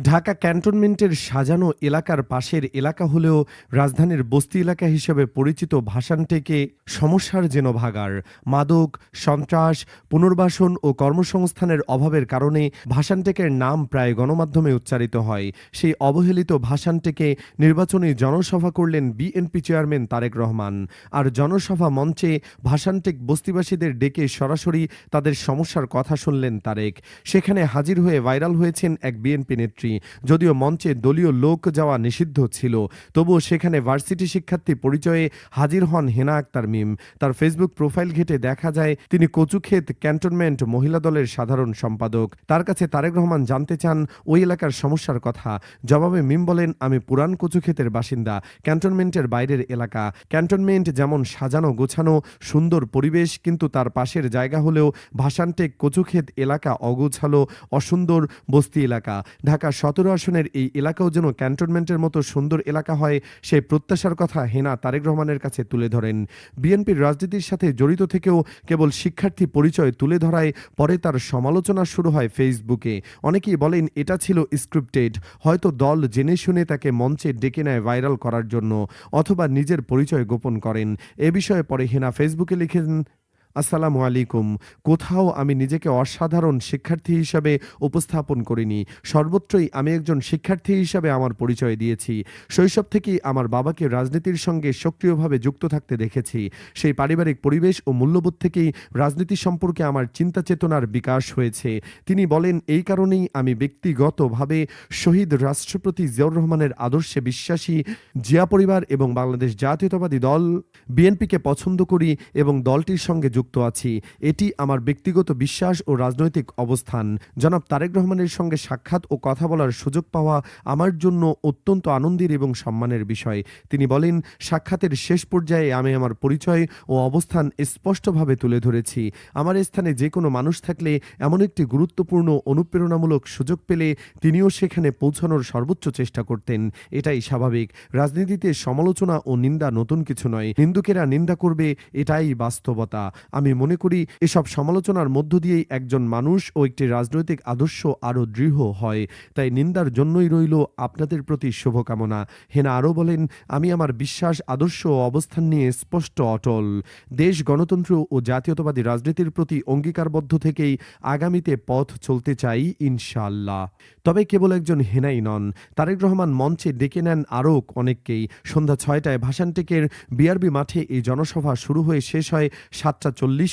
ঢাকা ক্যান্টনমেন্টের সাজানো এলাকার পাশের এলাকা হলেও রাজধানীর বস্তি এলাকা হিসেবে পরিচিত ভাসানটেকে সমস্যার যেন ভাগাড়। মাদক, সন্ত্রাস, পুনর্বাসন ও কর্মসংস্থানের অভাবের কারণে ভাসানটেকের নাম প্রায় গণমাধ্যমে উচ্চারিত হয়। সেই অবহেলিত ভাসানটেকে নির্বাচনী জনসভা করলেন বিএনপি চেয়ারম্যান তারেক রহমান। আর জনসভা মঞ্চে ভাসানটেক বস্তিবাসীদের ডেকে সরাসরি তাদের সমস্যার কথা শুনলেন তারেক। সেখানে হাজির হয়ে ভাইরাল হয়েছেন এক বিএনপি নেত্রী। যদিও মঞ্চে দলীয় লোক যাওয়া নিষিদ্ধ ছিল, তবুও সেখানে ভার্সিটি শিক্ষার্থী পরিচয়ে হাজির হন হেনা আক্তার মিম। তার ফেসবুক প্রোফাইল ঘেটে দেখা যায় তিনি কচুক্ষেত ক্যান্টনমেন্ট মহিলা দলের সাধারণ সম্পাদক। তার কাছে তারেক রহমান জানতে চান ওই এলাকার সমস্যার কথা। জবাবে মিম বলেন, আমি পুরান কচুক্ষেতের বাসিন্দা, ক্যান্টনমেন্টের বাইরের এলাকা। ক্যান্টনমেন্ট যেমন সাজানো গোছানো সুন্দর পরিবেশ, কিন্তু তার পাশের জায়গা হলেও ভাসানটেক কচুক্ষেত এলাকা অগোছালো অসুন্দর বস্তি এলাকা। ঢাকা ১৭ আসনের এই এলাকাও যেন ক্যান্টনমেন্টের মতো সুন্দর এলাকা হয়, সেই প্রত্যাশার কথা হেনা তারেক রহমানের কাছে তুলে ধরেন। বিএনপির রাজনীতির সাথে জড়িত থেকেও কেবল শিক্ষার্থী পরিচয় তুলে ধরায় পরে তার সমালোচনা শুরু হয় ফেসবুকে। অনেকেই বলেন এটা ছিল স্ক্রিপ্টেড, হয়তো দল জেনে শুনে তাকে মঞ্চে ডেকে নেয় ভাইরাল করার জন্য, অথবা নিজের পরিচয় গোপন করেন। এ বিষয়ে পরে হেনা ফেসবুকে লিখেন, আসসালামু আলাইকুম। কোথাও আমি নিজেকে অসাধারণ শিক্ষার্থী হিসাবে উপস্থাপন করিনি। সর্বত্রই আমি একজন শিক্ষার্থী হিসাবে আমার পরিচয় দিয়েছি। শৈশব থেকেই আমার বাবাকে রাজনীতির সঙ্গে সক্রিয়ভাবে যুক্ত থাকতে দেখেছি। সেই পারিবারিক পরিবেশ ও মূল্যবোধ থেকেই রাজনীতি সম্পর্কে আমার চিন্তা চেতনার বিকাশ হয়েছে। তিনি বলেন, এই কারণেই আমি ব্যক্তিগতভাবে শহীদ রাষ্ট্রপতি জিয়াউর রহমানের আদর্শে বিশ্বাসী, জিয়া পরিবার এবং বাংলাদেশ জাতীয়তাবাদী দল বিএনপিকে পছন্দ করি এবং দলটির সঙ্গে যুক্ত আছি। এটি আমার ব্যক্তিগত বিশ্বাস ও রাজনৈতিক অবস্থান। জনাব তারেক রহমানের সঙ্গে সাক্ষাৎ ও কথা বলার সুযোগ পাওয়া আমার জন্য অত্যন্ত আনন্দের এবং সম্মানের বিষয়। তিনি বলেন, সাক্ষাতের শেষ পর্যায়ে আমি আমার পরিচয় ও অবস্থান স্পষ্টভাবে তুলে ধরেছি। আমার স্থানে যে কোনো মানুষ থাকলে এমন একটি গুরুত্বপূর্ণ অনুপ্রেরণামূলক সুযোগ পেলে তিনিও সেখানে পৌঁছানোর সর্বোচ্চ চেষ্টা করতেন। এটাই স্বাভাবিক। রাজনীতিতে সমালোচনা ও নিন্দা নতুন কিছু নয়। নিন্দুকেরা নিন্দা করবে, এটাই বাস্তবতা। আমি মনে করি এসব সমালোচনার মধ্য দিয়েই একজন মানুষ ও একটি রাজনৈতিক আদর্শ আরও দৃঢ় হয়। তাই নিন্দার জন্যই রইল আপনাদের প্রতি শুভকামনা। হেনা আরও বলেন, আমি আমার বিশ্বাস, আদর্শ ও অবস্থান নিয়ে স্পষ্ট অটল। দেশ, গণতন্ত্র ও জাতীয়তাবাদী রাজনীতির প্রতি অঙ্গীকারবদ্ধ থেকেই আগামীতে পথ চলতে চাই ইনশাআল্লাহ। তবে কেবল একজন হেনাই নন, তারেক রহমান মঞ্চে ডেকে নেন আরও অনেককেই। সন্ধ্যা ৬টায় ভাসানটেকের বিআরবি মাঠে এই জনসভা শুরু হয়ে শেষ হয় ৭টা ৪০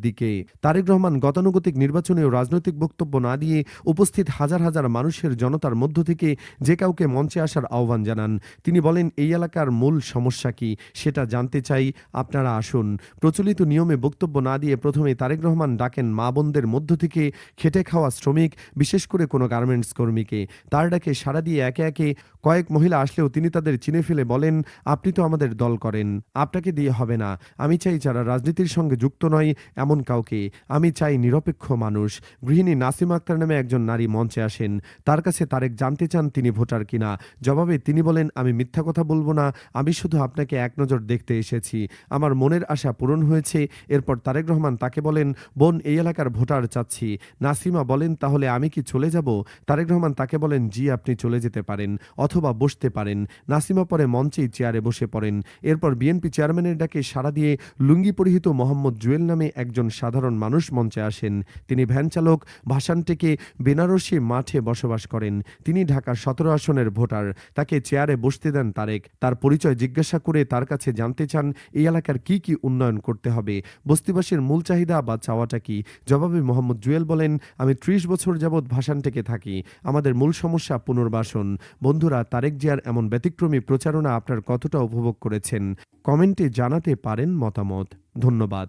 দিকে। তারেক রহমান গতানুগতিক নির্বাচনী ও রাজনৈতিক বক্তব্য না দিয়ে উপস্থিত হাজার হাজার মানুষের জনতার মধ্য থেকে যে কাউকে মঞ্চে আসার আহ্বান জানান। তিনি বলেন, এই এলাকার মূল সমস্যা কি সেটা জানতে চাই, আপনারা আসুন। প্রচলিত নিয়মে বক্তব্য না দিয়ে প্রথমে তারেক রহমান ডাকেন মা বোনদের মধ্য থেকে খেটে খাওয়া শ্রমিক, বিশেষ করে কোনো গার্মেন্টস কর্মীকে। তার ডাকে সাড়া দিয়ে একে একে কয়েক মহিলা আসলেও তিনি তাদের চিনে ফেলে বলেন, আপনি তো আমাদের দল করেন, আপনাকে দিয়ে হবে না। আমি চাই যারা রাজনীতির সঙ্গে যুক্ত নয় এমন কাউকে। আমি চাই নিরপেক্ষ মানুষ। গৃহিণী নাসিমা আক্তার নামে একজন নারী মঞ্চে আসেন। তার কাছে তারেক জানতে চান তিনি ভোটার কিনা। জবাবে তিনি বলেন, আমি মিথ্যা কথা বলবো না, আমি শুধু আপনাকে এক নজর দেখতে এসেছি। আমার মনের আশা পূরণ হয়েছে। এরপর তারেক রহমান তাকে বলেন, বোন, এই এলাকার ভোটার চাচ্ছি। নাসিমা বলেন, তাহলে আমি কি চলে যাব? তারেক রহমান তাকে বলেন, জি, আপনি চলে যেতে পারেন অথবা বসতে পারেন। নাসিমা পরে মঞ্চেই চেয়ারে বসে পড়েন। এরপর বিএনপি চেয়ারম্যানের ডাকে সাড়া দিয়ে লুঙ্গি পরিহিত মোহাম্মদ জুয়েল নামে একজন সাধারণ মানুষ মঞ্চে আসেন। তিনি ভ্যান চালক, ভাসানটেকে বেনারসি মাঠে বসবাস করেন। তিনি ঢাকা ১৭ আসনের ভোটার। তাকে চেয়ারে বসতে দেন তারেক। তার পরিচয় জিজ্ঞাসা করে তার কাছে জানতে চান এই এলাকার কি কি উন্নয়ন করতে হবে, বস্তিবাসীর মূল চাহিদা বা চাওয়াটা কি। জবাবে মোহাম্মদ জুয়েল বলেন, আমি ৩০ বছর যাবৎ ভাসানটেকে থাকি। আমাদের মূল সমস্যা পুনর্বাসন। বন্ধুরা, তারেক জিয়ার এমন ব্যতিক্রমী প্রচারণা আপনার কতটা উপভোগ করেছেন? কমেন্টে জানাতে পারেন মতামত। ধন্যবাদ।